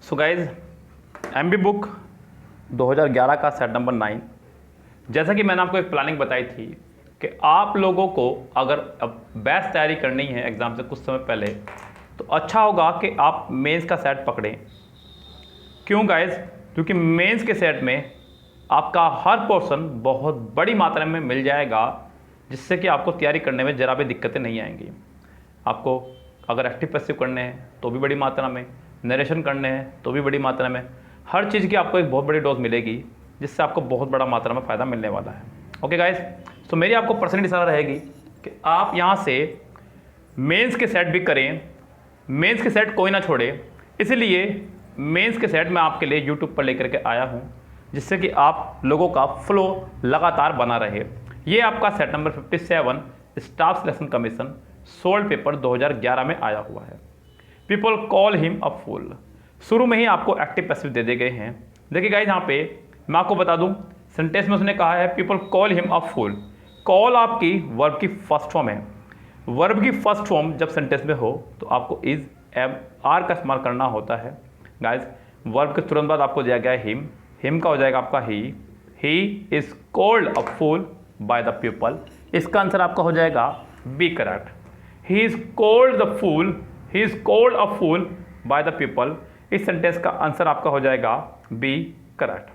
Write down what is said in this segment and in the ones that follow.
So guys MB book 2011 का set number 9, जैसा कि मैंने आपको एक प्लानिंग बताई थी कि आप लोगों को अगर अब बेस्ट तैयारी करनी है एग्ज़ाम से कुछ समय पहले, तो अच्छा होगा कि आप मेंस का सेट पकड़ें। क्यों गाइज? क्योंकि मेंस के सेट में आपका हर पोर्शन बहुत बड़ी मात्रा में मिल जाएगा, जिससे कि आपको तैयारी करने में ज़रा भी दिक्कतें नहीं आएंगी। आपको अगर एक्टिव पैसिव करने हैं तो भी बड़ी मात्रा में, नरेशन करने हैं तो भी बड़ी मात्रा में, हर चीज़ की आपको एक बहुत बड़ी डोज मिलेगी, जिससे आपको बहुत बड़ा मात्रा में फ़ायदा मिलने वाला है। ओके गाइस, तो मेरी आपको पर्सनली सलाह रहेगी कि आप यहाँ से मेंस के सेट भी करें, मेंस के सेट कोई ना छोड़े। इसलिए मेंस के सेट मैं आपके लिए यूट्यूब पर लेकर के आया हूँ, जिससे कि आप लोगों का फ्लो लगातार बना रहे। ये आपका set number 57 staff selection commission solved paper 2011 में आया हुआ है। पीपल कॉल हिम अ फूल। शुरू में ही आपको एक्टिव पैसिव दे गए हैं। देखिए गाइस, यहाँ पे मैं आपको बता दूं, सेंटेंस में उसने कहा है people call him a fool. Call आपकी वर्ब की फर्स्ट फॉर्म है। वर्ब की फर्स्ट फॉर्म जब सेंटेंस में हो तो आपको इज एम आर का इस्तेमाल करना होता है। गाइस, वर्ब के तुरंत बाद आपको दिया गया है हिम। हिम का हो जाएगा आपका he is called a fool by the people. इसका आंसर आपका हो जाएगा B correct. He is called the fool, he is called a fool by the people. इस सेंटेंस का आंसर आपका हो जाएगा B correct.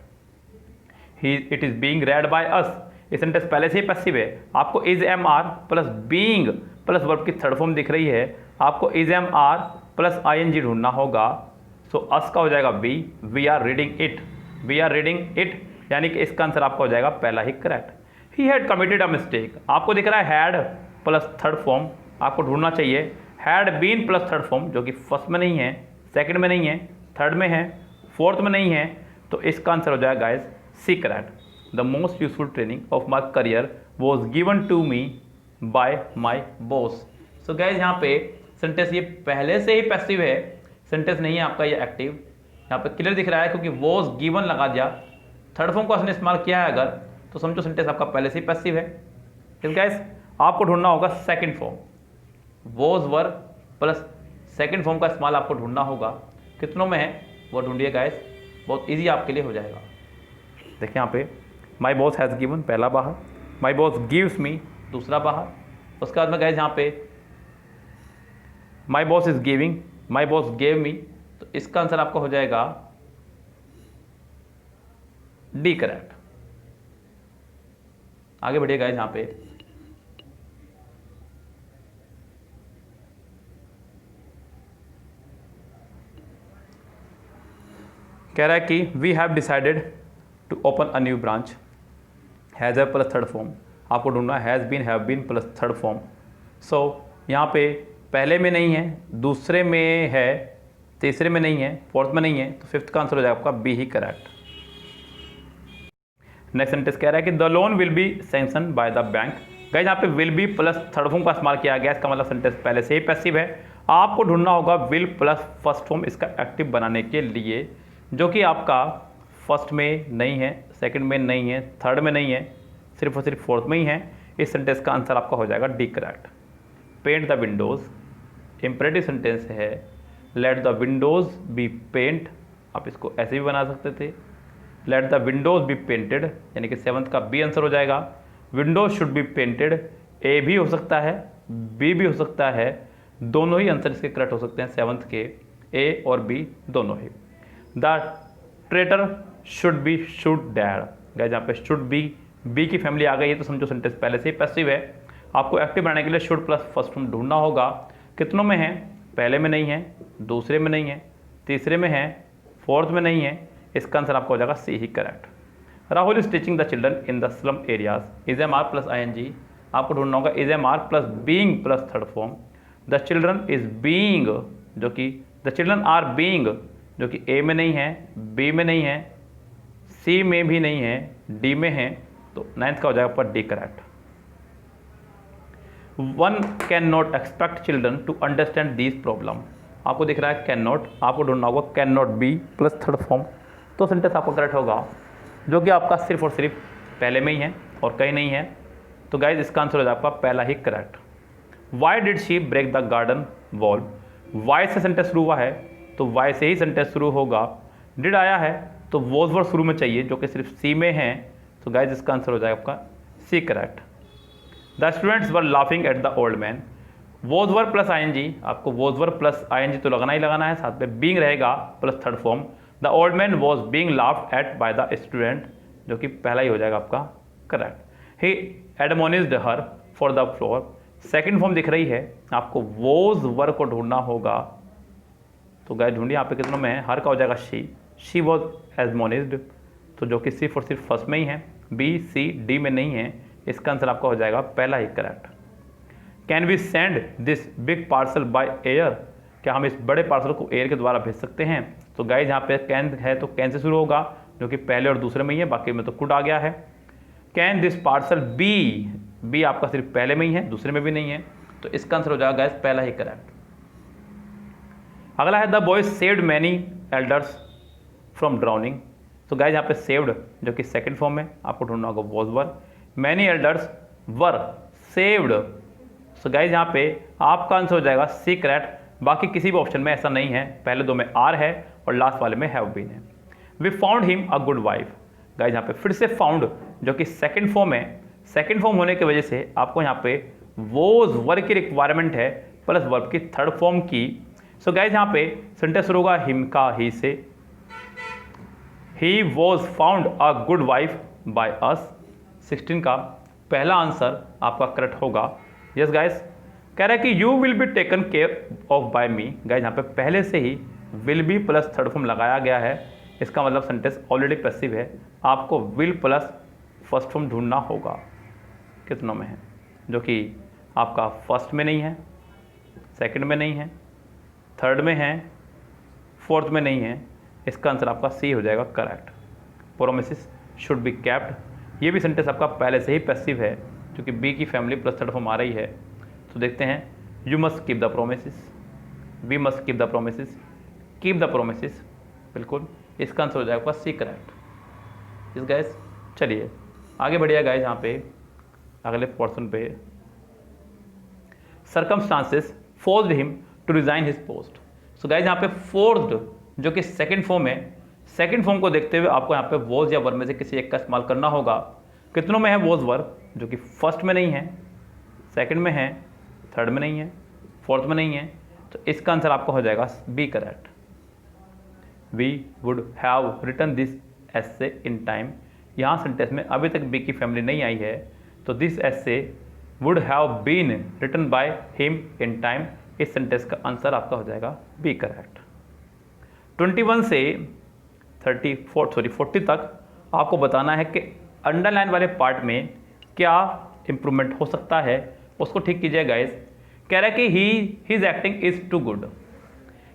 He it is being read by us. ये सेंटेंस पहले से ही पैसिव है। आपको is am are plus being plus verb की थर्ड फॉर्म दिख रही है। आपको is am are plus I N G ढूंढना होगा। सो अस का हो जाएगा B. We are reading it, we are reading it, यानी कि इसका आंसर आपका हो जाएगा पहला ही correct. He had committed a mistake. आपको दिख रहा है हैड प्लस थर्ड फॉर्म, आपको ढूंढना चाहिए had been plus third form, जो कि फर्स्ट में नहीं है, सेकंड में नहीं है, थर्ड में है, फोर्थ में नहीं है। तो इसका आंसर हो जाएगा guys C correct. The most useful training of my career was given to me by my boss. So guys, यहाँ पे सेंटेंस ये पहले से ही पैसिव है, सेंटेंस नहीं है आपका ये एक्टिव। यहाँ पे क्लियर दिख रहा है क्योंकि वॉज गिवन लगा दिया, थर्ड फॉर्म का उसने इस्तेमाल किया है अगर, तो समझो सेंटेंस आपका पहले से ही पैसिव है। ठीक गाइस, आपको ढूंढना होगा second form. Was verb plus second form का इस्तेमाल आपको ढूंढना होगा। कितनों में है वो ढूंढिए गाइस, बहुत इजी आपके लिए हो जाएगा। देखिए यहाँ पे माई बॉस हैज़ गिवन पहला बाहर, माई बॉस गिव्स मी दूसरा बाहर। उसके बाद में गाइस यहाँ पे my boss is giving, my boss gave me, तो इसका आंसर आपका हो जाएगा डी करेक्ट। आगे बढ़िए गाइस, यहाँ पे कह रहा है कि we have decided to open a new branch. Has है प्लस थर्ड फॉर्म, आपको ढूंढना has been plus third form. सो यहाँ पे पहले में नहीं है, दूसरे में है, तीसरे में नहीं है, फोर्थ में नहीं है, तो फिफ्थ का आंसर हो जाएगा आपका बी ही करेक्ट। नेक्स्ट सेंटेंस कह रहा है कि the loan will be sanction by the bank. Guys, यहाँ पे will be plus third form का इस्तेमाल किया गया, इसका मतलब सेंटेंस पहले से ही पैसिव है। आपको ढूंढना होगा विल प्लस फर्स्ट फॉर्म इसका एक्टिव बनाने के लिए, जो कि आपका फर्स्ट में नहीं है, सेकंड में नहीं है, थर्ड में नहीं है, सिर्फ और सिर्फ फोर्थ में ही है। इस सेंटेंस का आंसर आपका हो जाएगा D correct. Paint the windows imperative sentence है। Let the windows be paint, आप इसको ऐसे भी बना सकते थे, let the windows be painted, यानी कि सेवंथ का बी आंसर हो जाएगा। Windows should be painted, A भी हो सकता है, बी भी हो सकता है, दोनों ही आंसर इसके करेक्ट हो सकते हैं सेवंथ के, ए और बी दोनों ही। The traitor should be shoot dead. Guys, यहाँ पे शुड बी की फैमिली आ गई है, तो समझो सेंटेंस पहले से ही पैसिव है। आपको एक्टिव बनाने के लिए शुड प्लस फर्स्ट फॉर्म ढूंढना होगा। कितनों में है? पहले में नहीं है, दूसरे में नहीं है, तीसरे में है, फोर्थ में नहीं है। इसका आंसर आपका हो जाएगा सी ही correct. Rahul is teaching the children in the slum areas. Is am are plus I N G, आपको ढूंढना होगा is am are plus being plus third form. The children is being, जो कि द चिल्ड्रन आर बीइंग, जो कि ए में नहीं है, बी में नहीं है, सी में भी नहीं है, डी में है, तो नाइन्थ का हो जाएगा पर D correct. One can not expect children to understand this problem. आपको दिख रहा है कैन नॉट, आपको ढूंढना होगा can not be plus third form, तो सेंटेंस आपका करेक्ट होगा, जो कि आपका सिर्फ और सिर्फ पहले में ही है और कहीं नहीं है। तो गाइज, इसका आंसर हो जाएगा आपका पहला ही correct. Why did she break the garden wall. Why से सेंटेंस शुरू हुआ है, तो वाई से ही सेंटेंस शुरू होगा। डिड आया है तो वॉज वर्ड शुरू में चाहिए, जो कि सिर्फ सी में है, तो गाइज इसका आंसर हो जाएगा आपका C correct. The students were laughing at the old man, was word plus ING, आपको वॉज वर्ड प्लस आईएनजी तो लगाना ही लगाना है, साथ में बीइंग रहेगा plus third form. The old man was being laughed at by the student, जो कि पहला ही हो जाएगा आपका correct. He admonished her for the floor, second form दिख रही है, आपको वॉज वर्ड को ढूंढना होगा, तो गाइस ढूंढिए यहाँ पे कितनों में है, हर का हो जाएगा शी वॉज एडमोनिज्ड, तो जो कि सिर्फ और सिर्फ फर्स्ट में ही है, बी सी डी में नहीं है, इसका आंसर आपका हो जाएगा पहला ही correct. Can we send this big parcel by air, क्या हम इस बड़े पार्सल को एयर के द्वारा भेज सकते हैं, तो गाइज यहाँ पे कैन है तो कैन से शुरू होगा, जो कि पहले और दूसरे में ही है, बाकी में तो कुड आ गया है। कैन दिस पार्सल बी आपका सिर्फ पहले में ही है, दूसरे में भी नहीं है, तो इसका आंसर हो जाएगा गाइज पहला ही करेक्ट। अगला है the boys saved many elders from drowning, तो गाइज यहाँ पे सेव्ड जो कि सेकंड फॉर्म में आपको ढूंढना होगा was were, many elders were saved, so guys यहाँ पे आपका आंसर हो जाएगा सी करेक्ट। बाकी किसी भी ऑप्शन में ऐसा नहीं है, पहले दो में आर है और लास्ट वाले में हैव बीन है। We found him a good wife, guys यहाँ पे फिर से फाउंड जो कि सेकंड फॉर्म है, सेकंड फॉर्म होने की वजह से आपको यहाँ पे वोज वर्ब की रिक्वायरमेंट है प्लस वर्ब की थर्ड फॉर्म की। सो गाइज यहाँ पे सेंटेंस शुरू होगा हिम का ही से, he was found a good wife by us, 16 का पहला आंसर आपका करेक्ट होगा। यस गाइज, कह रहा है कि you will be taken care of by me, guys यहाँ पे पहले से ही will be plus third form लगाया गया है, इसका मतलब सेंटेंस ऑलरेडी पैसिव है, आपको विल प्लस फर्स्ट फॉर्म ढूंढना होगा कितनों में है, जो कि आपका फर्स्ट में नहीं है, सेकंड में नहीं है, थर्ड में है, फोर्थ में नहीं है, इसका आंसर आपका सी हो जाएगा correct. Promises should be kept, ये भी सेंटेंस आपका पहले से ही पैसिव है, क्योंकि बी की फैमिली प्लस थर्ड फॉर्म आ रही है, तो देखते हैं you must keep the promises, we must keep the promises, keep the promises, बिल्कुल इसका आंसर हो जाएगा आपका सी करेक्ट। इस गाइस चलिए आगे बढ़िए गाइस, यहाँ पे अगले पोर्शन पे circumstances forced him to resign his post, so guys यहाँ पे फोर्स्ड जो कि सेकंड फॉर्म है, सेकंड फॉर्म को देखते हुए आपको यहाँ पे वॉज या वर्ब में से किसी एक का इस्तेमाल करना होगा। कितनों में है वॉज वर्ब, जो कि फर्स्ट में नहीं है, सेकंड में है, थर्ड में नहीं है, फोर्थ में नहीं है, तो इसका आंसर आपका हो जाएगा B correct. We would have written this essay in time, यहाँ सेंटेंस में अभी तक बी की फैमिली नहीं आई है, तो this essay would have been written by him in time, इस सेंटेंस का आंसर आपका हो जाएगा बी करेक्ट। 21 से 40 तक आपको बताना है कि अंडरलाइन वाले पार्ट में क्या इंप्रूवमेंट हो सकता है, उसको ठीक कीजिए गाइस। कह रहा है कि his acting is too good,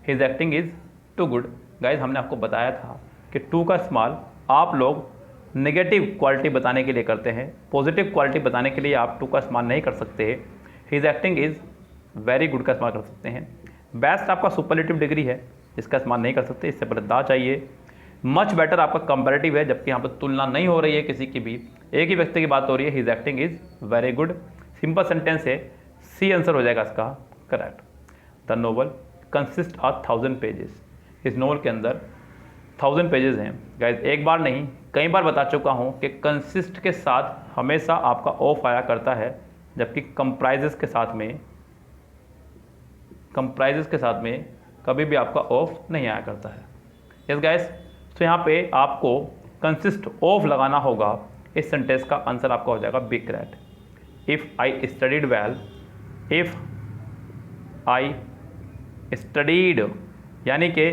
his acting is too good, guys हमने आपको बताया था कि टू का इस्तेमाल आप लोग नेगेटिव क्वालिटी बताने के लिए करते हैं, पॉजिटिव क्वालिटी बताने के लिए आप टू का इस्तेमाल नहीं कर सकते। His acting is very good का इस्तेमाल कर सकते हैं। बेस्ट आपका सुपरलेटिव डिग्री है, इसका इस्तेमाल नहीं कर सकते, इससे पहले दा चाहिए। मच बेटर आपका कंपैरेटिव है, जबकि यहाँ पर तुलना नहीं हो रही है किसी की भी, एक ही व्यक्ति की बात हो रही है। His acting is very good, simple sentence है, सी आंसर हो जाएगा इसका correct. The novel consist of 1000 pages, इस नोवेल के अंदर 1000 पेजेस हैं। गाइज एक बार नहीं कई बार बता चुका हूँ कि कंसिस्ट के साथ हमेशा आपका ऑफ आया करता है, जबकि कंप्राइजेस के साथ में कभी भी आपका ऑफ नहीं आया करता है। यस गाइस, तो यहाँ पे आपको कंसिस्ट ऑफ लगाना होगा, इस सेंटेंस का आंसर आपका हो जाएगा B correct. If I studied well, if I studied यानी कि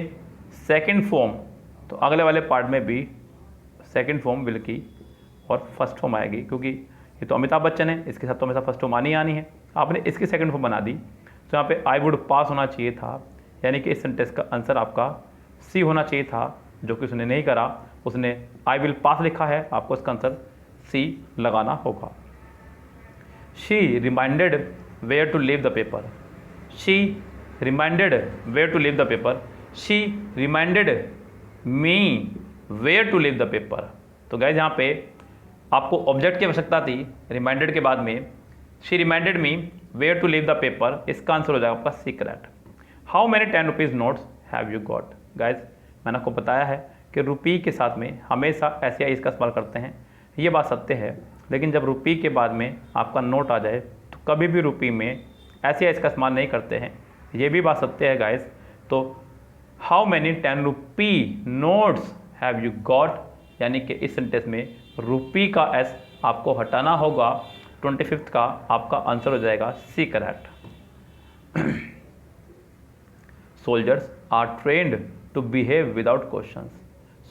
सेकंड फॉर्म, तो अगले वाले पार्ट में भी सेकंड फॉर्म विल की और फर्स्ट फॉर्म आएगी, क्योंकि ये तो अमिताभ बच्चन है, इसके साथ तो हमेशा फर्स्ट फॉर्म आनी है। आपने इसकी सेकंड फॉर्म बना दी, तो यहाँ पे आई वुड पास होना चाहिए था, यानी कि इस सेंटेंस का आंसर आपका सी होना चाहिए था, जो कि उसने नहीं करा, उसने आई विल पास लिखा है, आपको इसका आंसर सी लगाना होगा। She reminded where to leave the paper, she reminded where to leave the paper, she reminded me where to leave the paper, तो गाइज यहाँ पे आपको ऑब्जेक्ट की आवश्यकता थी रिमाइंडेड के बाद में, she reminded me where to leave the paper, इसका आंसर हो जाएगा आपका C correct. How many 10 rupees notes have you got. Guys मैंने आपको बताया है कि रुपी के साथ में हमेशा SAIS का इस्तेमाल करते हैं, ये बात सत्य है। लेकिन जब रुपी के बाद में आपका नोट आ जाए तो कभी भी रुपी में SAIS का इस्तेमाल नहीं करते हैं, ये भी बात सत्य है गाइज। तो how many 10 rupee notes have you got, यानी कि इस सेंटेंस में रुपी का S आपको हटाना होगा। 25th का आपका आंसर हो जाएगा C correct. Soldiers are trained to behave without questions.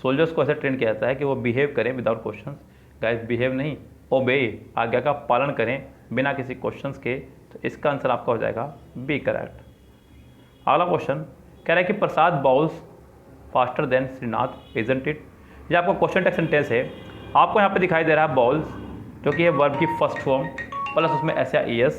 Soldiers को ऐसे ट्रेन किया जाता है कि वो बिहेव करें विदाउट क्वेश्चंस। गाइस बिहेव नहीं, ओबे, आज्ञा का पालन करें बिना किसी क्वेश्चंस के। तो इसका आंसर आपका हो जाएगा बी करेक्ट। अगला क्वेश्चन कह रहा है कि Prasad bowls faster than Srinath isn't it. ये आपका क्वेश्चन टेक्स्ट सेंटेंस है। आपको यहाँ पे दिखाई दे रहा है बाउल्स, जो कि है वर्ब की फर्स्ट फॉर्म प्लस उसमें SAIS।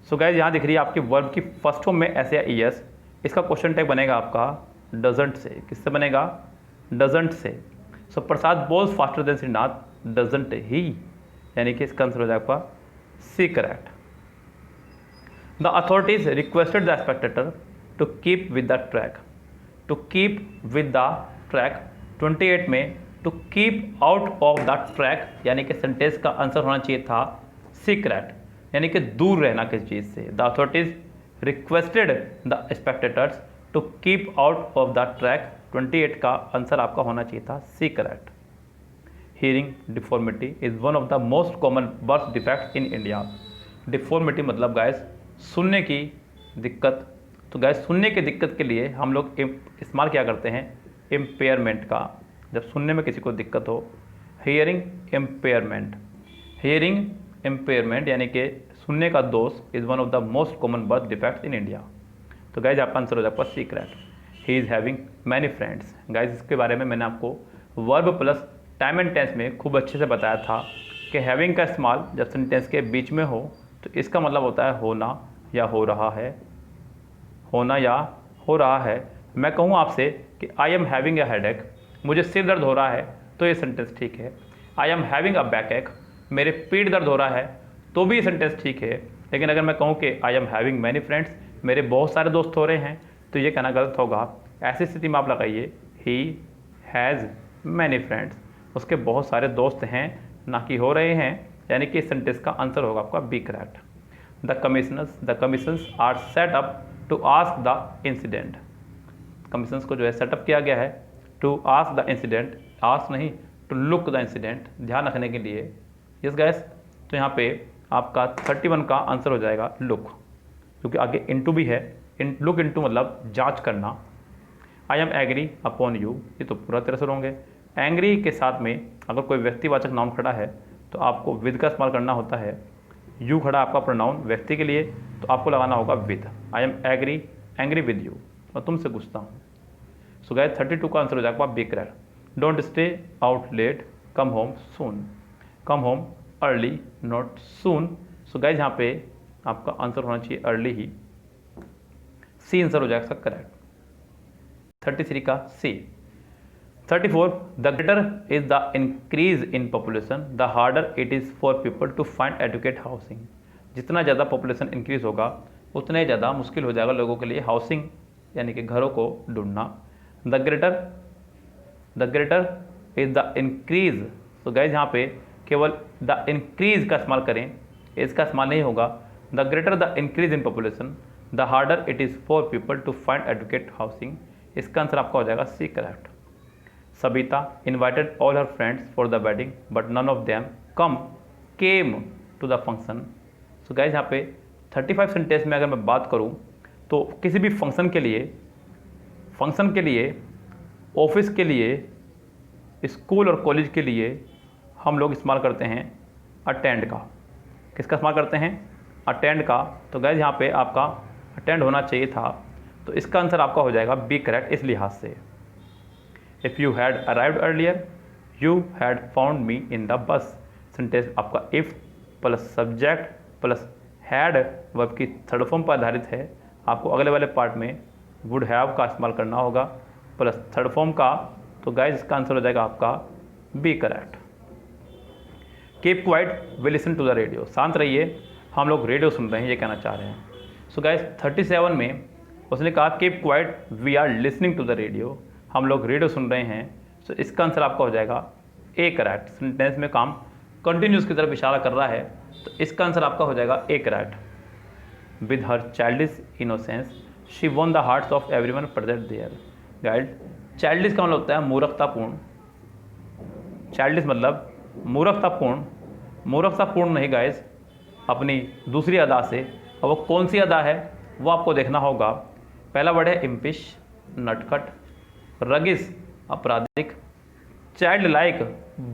सो गाइस यहाँ दिख रही है आपकी वर्ब की फर्स्ट फॉर्म में SAIS। इसका क्वेश्चन टैग बनेगा आपका डजंट से। किससे बनेगा? डजंट से। So Prasad bowls faster than Srinath doesn't he, यानी कि इसका आंसर हो जाएगा आपका C correct. The authorities requested the spectator to keep with the track. To keep with the track 28 में to keep out of the track, यानी कि सेंटेंस का आंसर होना चाहिए था सी करेक्ट, यानी कि दूर रहना किसी चीज़ से। The authorities requested the spectators to keep out of the track 28 का आंसर आपका होना चाहिए था C correct. Hearing deformity is one of the most common birth defect in India. Deformity मतलब गाइस सुनने की दिक्कत। तो गाइस सुनने की दिक्कत के लिए हम लोग इस्तेमाल क्या करते हैं? इम्पेयरमेंट का। जब सुनने में किसी को दिक्कत हो, हियरिंग इम्पेयरमेंट। हियरिंग इम्पेयरमेंट यानी कि सुनने का दोष is one of the most common birth defects in India. तो गाइज आपका आंसर हो जाएगा C correct. He is having many friends. Guys इसके बारे में मैंने आपको verb plus time and tense में खूब अच्छे से बताया था कि हैविंग का इस्तेमाल जब सेंटेंस के बीच में हो तो इसका मतलब होता है होना या हो रहा है, होना या हो रहा है। मैं कहूँ आपसे कि I am having a headache, मुझे सिर दर्द हो रहा है, तो ये सेंटेंस ठीक है। I am having a back एक, मेरे पीठ दर्द हो रहा है, तो भी ये सेंटेंस ठीक है। लेकिन अगर मैं कहूँ कि I am having many friends, मेरे बहुत सारे दोस्त हो रहे हैं, तो ये कहना गलत होगा। ऐसी स्थिति में आप लगाइए ही हैज़ मैनी फ्रेंड्स, उसके बहुत सारे दोस्त हैं, ना कि हो रहे हैं, यानी कि इस सेंटेंस का आंसर होगा आपका B correct. The commissions are set up to ask the incident. Commissions को जो है सेटअप किया गया है to ask the incident, ask नहीं टू लुक द इंसिडेंट, ध्यान रखने के लिए। यस गाइस, तो यहाँ पे आपका 31 का आंसर हो जाएगा लुक, क्योंकि आगे इनटू भी है। लुक इनटू मतलब जांच करना। I am agree upon you, ये तो पूरा तरह से रॉन्ग है। एंग्री के साथ में अगर कोई व्यक्तिवाचक नाउन खड़ा है तो आपको विद का इस्तेमाल करना होता है। यू खड़ा आपका प्रोनाउन व्यक्ति के लिए, तो आपको लगाना होगा with. I am angry with you, और तुमसे पूछता हूँ। सो गाइस 32 का आंसर हो जाएगा B correct. Don't stay out late, come home soon. Come home early not soon. So guys यहाँ पे आपका आंसर होना चाहिए अर्ली ही, सी आंसर हो जाएगा करेक्ट। 33 का C. 34 the greater is the increase in population the harder it is for people to find educate housing. जितना ज़्यादा पॉपुलेशन इंक्रीज होगा उतने ज़्यादा मुश्किल हो जाएगा लोगों के लिए हाउसिंग यानी कि घरों को ढूंढना। The greater is the increase. तो गाइज यहाँ पे केवल द इंक्रीज का इस्तेमाल करें, इसका इस्तेमाल नहीं होगा। The greater the increase in population the harder it is for people to find educate housing. इसका आंसर आपका हो जाएगा C correct. Sabita invited all her friends for the wedding, but none of them came to the function. So guys यहाँ पे 35 sentence में अगर मैं बात करूँ तो किसी भी फंक्शन के लिए, ऑफिस के लिए, स्कूल और कॉलेज के लिए हम लोग इस्तेमाल करते हैं अटेंड का। किसका इस्तेमाल करते हैं? अटेंड का। तो गाइज यहाँ पे आपका अटेंड होना चाहिए था, तो इसका आंसर आपका हो जाएगा बी करेक्ट इस लिहाज से। If you had arrived earlier you had found me in the bus. Sentence आपका if plus subject plus had verb की थर्ड फॉर्म पर आधारित है। आपको अगले वाले पार्ट में वुड हैव का इस्तेमाल करना होगा प्लस थर्ड फॉर्म का। तो गाइज इसका आंसर हो जाएगा आपका B correct. Keep quiet will listen to the radio. शांत रहिए, हम लोग रेडियो सुन रहे हैं, ये कहना चाह रहे हैं। सो गाइस 37 में उसने कहा keep quiet we are listening to the radio, हम लोग रेडियो सुन रहे हैं। सो इसका आंसर आपका हो जाएगा ए करेक्ट। सेंटेंस में काम कंटिन्यूस की तरफ इशारा कर रहा है, तो इसका आंसर आपका हो जाएगा A correct. With her childish innocence she won the hearts of everyone present there. Guide childish का मतलब होता है मूर्खतापूर्ण, चाइल्डिश मतलब मूर्खतापूर्ण, मूर्खतापूर्ण नहीं गाइस, अपनी दूसरी अदा से। और वो कौन सी अदा है वो आपको देखना होगा। पहला वर्ड है इम्पिश, नटखट, रगिस, आपराधिक, चाइल्ड लाइक,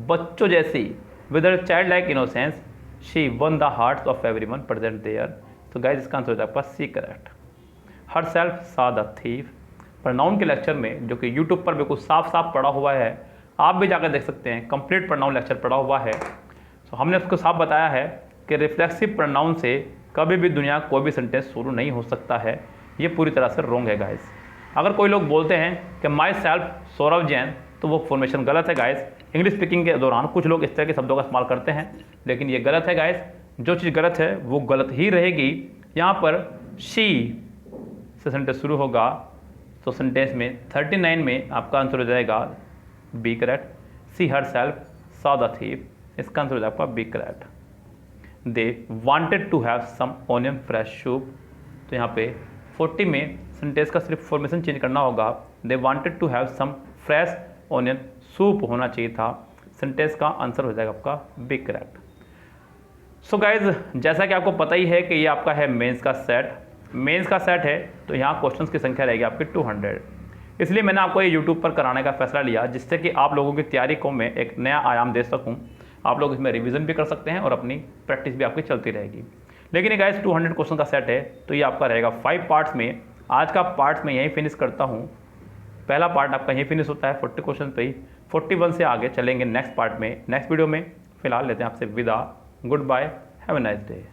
बच्चों जैसी, with her child like innocence she won the hearts of everyone present there. तो गाइस इसका आंसर हो जाएगा C correct. Herself saw the thief, pronoun के लेक्चर में जो कि यूट्यूब पर बिल्कुल साफ साफ पड़ा हुआ है, आप भी जाकर देख सकते हैं, कंप्लीट प्रोनाउन लेक्चर पड़ा हुआ है। तो हमने उसको साफ बताया है कि रिफ्लेक्सिव प्रोनाउन से कभी भी दुनिया कोई भी सेंटेंस शुरू नहीं हो सकता है। ये पूरी तरह से रॉन्ग है गाइस। अगर कोई लोग बोलते हैं कि माई सेल्फ सौरभ जैन, तो वो फॉर्मेशन गलत है गाइस। इंग्लिश स्पीकिंग के दौरान कुछ लोग इस तरह के शब्दों का इस्तेमाल करते हैं, लेकिन ये गलत है गाइस। जो चीज़ गलत है वो गलत ही रहेगी। यहाँ पर शी से सेंटेंस शुरू होगा, तो सेंटेंस में 39 में आपका आंसर हो जाएगा B correct. C herself saw the thief, इसका आंसर हो जाएगा B correct. They wanted to have some onion fresh soup, तो यहाँ पे 40 में सेंटेंस का सिर्फ फॉर्मेशन चेंज करना होगा। They wanted to have some fresh onion soup होना चाहिए था। सेंटेंस का आंसर हो जाएगा आपका बी करेक्ट। सो गाइज जैसा कि आपको पता ही है कि ये आपका है मेंस का सेट, मेंस का सेट है, तो यहाँ क्वेश्चंस की संख्या रहेगी आपकी 200। इसलिए मैंने आपको ये यूट्यूब पर कराने का फैसला लिया, जिससे कि आप लोगों की तैयारी को मैं एक नया आयाम दे सकूं। आप लोग इसमें रिवीजन भी कर सकते हैं और अपनी प्रैक्टिस भी आपकी चलती रहेगी। लेकिन गाइस 200 क्वेश्चन का सेट है, तो ये आपका रहेगा 5 पार्ट्स में। आज का पार्ट मैं यहीं फिनिश करता हूँ। पहला पार्ट आपका यहीं फिनिश होता है 40 क्वेश्चन पे ही। 41 से आगे चलेंगे नेक्स्ट पार्ट में, नेक्स्ट वीडियो में। फिलहाल लेते हैं आपसे विदा। Good bye, have a nice day.